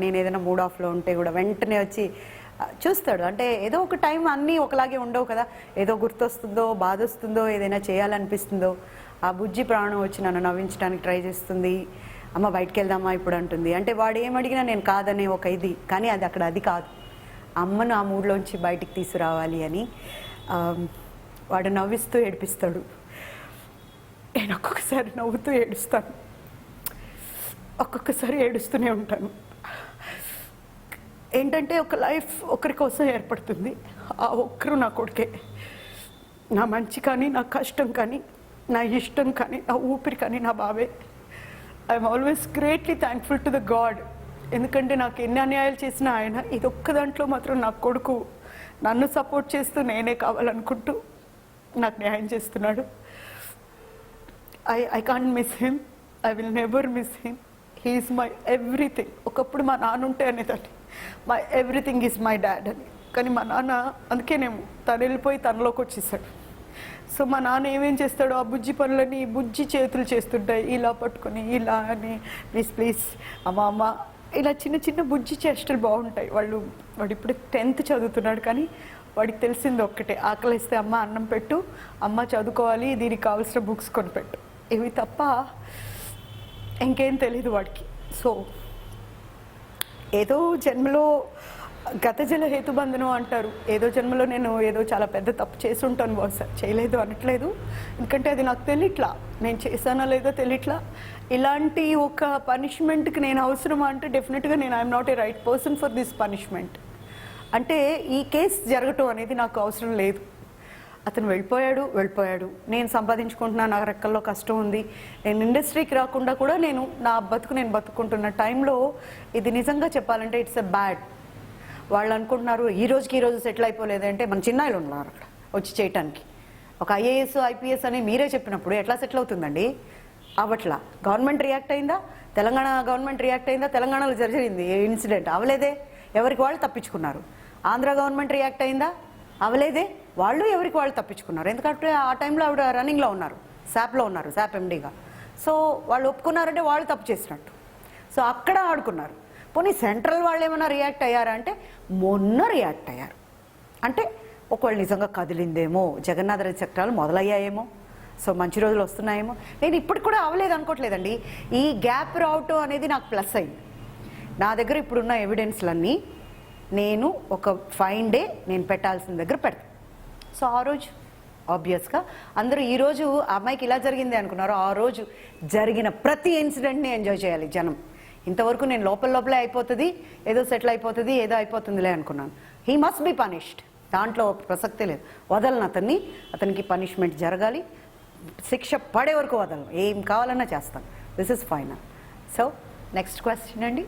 నేను ఏదైనా మూడ్ ఆఫ్లో ఉంటే కూడా వెంటనే వచ్చి చూస్తాడు. అంటే ఏదో ఒక టైం అన్నీ ఒకలాగే ఉండవు కదా, ఏదో గుర్తొస్తుందో, బాధ వస్తుందో, ఏదైనా చేయాలనిపిస్తుందో, ఆ బుజ్జి ప్రాణం వచ్చి నన్ను నవ్వించడానికి ట్రై చేస్తుంది. అమ్మ బయటికి వెళ్దామా ఇప్పుడు అంటుంది. అంటే వాడు ఏమడిగినా నేను కాదనే ఒక ఇది, కానీ అది అక్కడ అది కాదు, అమ్మను ఆ మూడ్లోంచి బయటికి తీసుకురావాలి అని. వాడు నవ్విస్తూ ఏడిపిస్తాడు, నేను ఒక్కొక్కసారి నవ్వుతూ ఏడుస్తాను, ఒక్కొక్కసారి ఏడుస్తూనే ఉంటాను. ఏంటంటే ఒక లైఫ్ ఒకరి కోసం ఏర్పడుతుంది, ఆ ఒక్కరు నా కొడుకే. నా మంచి కానీ, నా కష్టం కానీ, నా ఇష్టం కానీ, నా ఊపిరి కానీ నా బాబే. I'm always greatly thankful to the God. ఎందుకంటే నాకు ఎన్ని అన్యాయాలు చేసినా ఆయన ఇదొక్క దాంట్లో మాత్రం నా కొడుకు నన్ను సపోర్ట్ చేస్తూ నేనే కావాలనుకుంటూ నాకు న్యాయం చేస్తున్నాడు. I can't miss him, I will never miss him. He is my everything. ఒకప్పుడు మా నాన్న ఉంటే అనేదాన్ని my everything is my dad అని, కానీ మా నాన్న అందుకేనేమో తను వెళ్ళిపోయి తనలోకి వచ్చేసాడు. సో మా నాన్న ఏమేం చేస్తాడో ఆ బుజ్జి పనులని బుజ్జి చేతులు చేస్తుంటాయి, ఇలా పట్టుకొని ఇలా అని ప్లీజ్ ప్లీజ్ అమ్మ అమ్మ ఇలా చిన్న చిన్న బుజ్జి చేష్టలు బాగుంటాయి. వాడు ఇప్పుడు 10th చదువుతున్నాడు, కానీ వాడికి తెలిసింది ఒక్కటే, ఆకలిస్తే అమ్మ అన్నం పెట్టు, అమ్మ చదువుకోవాలి, దీనికి కావాల్సిన బుక్స్ కొనిపెట్టు, ఇవి తప్ప ఇంకేం తెలీదు వాడికి. సో ఏదో జన్మలో గత జల హేతుబంధనం అంటారు, ఏదో జన్మలో నేను ఏదో చాలా పెద్ద తప్పు చేసి ఉంటాను బహుశా, చేయలేదు అనట్లేదు, ఎందుకంటే అది నాకు తెలియట్లా, నేను చేశానో లేదో తెలియట్లా. ఇలాంటి ఒక పనిష్మెంట్కి నేను అవసరమా అంటే డెఫినెట్గా నేను I'm not a right person for this punishment. అంటే ఈ కేసు జరగటం అనేది నాకు అవసరం లేదు. అతను వెళ్ళిపోయాడు, నేను సంపాదించుకుంటున్నా, నా రెక్కల్లో కష్టం ఉంది, నేను ఇండస్ట్రీకి రాకుండా కూడా నేను నా బతుకు నేను బతుకుంటున్న టైంలో ఇది నిజంగా చెప్పాలంటే ఇట్స్ ఎ బ్యాడ్. వాళ్ళు అనుకుంటున్నారు ఈ రోజు సెటిల్ అయిపోలేదంటే, మన చిన్నాయిలు ఉన్నారు అక్కడ వచ్చి చేయటానికి. ఒక ఐఏఎస్ ఐపీఎస్ అని మీరే చెప్పినప్పుడు ఎట్లా సెటిల్ అవుతుందండి? అవట్లా. గవర్నమెంట్ రియాక్ట్ అయిందా? తెలంగాణ గవర్నమెంట్ రియాక్ట్ అయిందా? తెలంగాణలో జరిగింది ఇన్సిడెంట్, అవలేదే, ఎవరికి వాళ్ళు తప్పించుకున్నారు. ఆంధ్ర గవర్నమెంట్ రియాక్ట్ అయిందా? అవలేదే, వాళ్ళు ఎవరికి వాళ్ళు తప్పించుకున్నారు. ఎందుకంటే ఆ టైంలో ఆవిడ రన్నింగ్లో ఉన్నారు, శాప్లో ఉన్నారు, శాప్ ఎండీగా. సో వాళ్ళు ఒప్పుకున్నారంటే వాళ్ళు తప్పు చేసినట్టు. సో అక్కడ ఆడుకున్నారు. పోనీ సెంట్రల్ వాళ్ళు ఏమైనా రియాక్ట్ అయ్యారా అంటే మొన్న రియాక్ట్ అయ్యారు. అంటే ఒకవేళ నిజంగా కదిలిందేమో, జగన్నాథరెడ్డి చక్రాలు మొదలయ్యాయేమో, సో మంచి రోజులు వస్తున్నాయేమో. నేను ఇప్పటికి కూడా అవ్వలేదు అనుకోవట్లేదండి. ఈ గ్యాప్ రావటం అనేది నాకు ప్లస్ అయింది. నా దగ్గర ఇప్పుడున్న ఎవిడెన్స్లన్నీ నేను ఒక ఫైన్ డే నేను పెట్టాల్సిన దగ్గర పెడతాను. సో ఆ రోజు ఆబ్వియస్గా అందరూ ఈరోజు అమ్మాయికి ఇలా జరిగింది అనుకున్నారు, ఆ రోజు జరిగిన ప్రతి ఇన్సిడెంట్ని ఎంజాయ్ చేయాలి జనం. ఇంతవరకు నేను లోపలే అయిపోతుంది, ఏదో సెటిల్ అయిపోతుంది, ఏదో అయిపోతుందిలే అనుకున్నాను. హీ మస్ట్ బి పనిష్డ్, దాంట్లో ప్రసక్తే లేదు. వదలను అతనికి పనిష్మెంట్ జరగాలి, శిక్ష పడే వరకు వదలను, ఏం కావాలన్నా చేస్తాను. This is final. So next question అండి.